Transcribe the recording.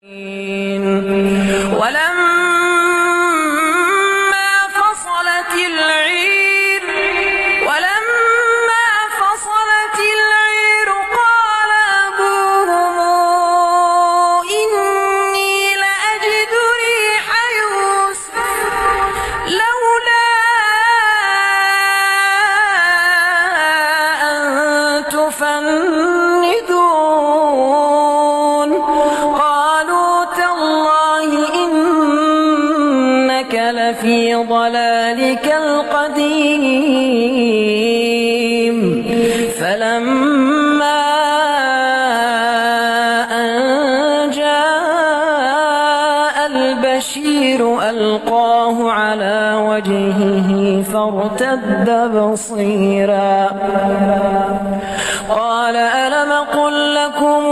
ولما فصلت العير قال أبوهم إني لأجد ريح يوسف لولا أن تفندون قالوا تالله إنك لفي ضلالك القديم فلما أن جاء البشير ألقاه على وجهه فارتد بصيرا قال ألم أقل لكم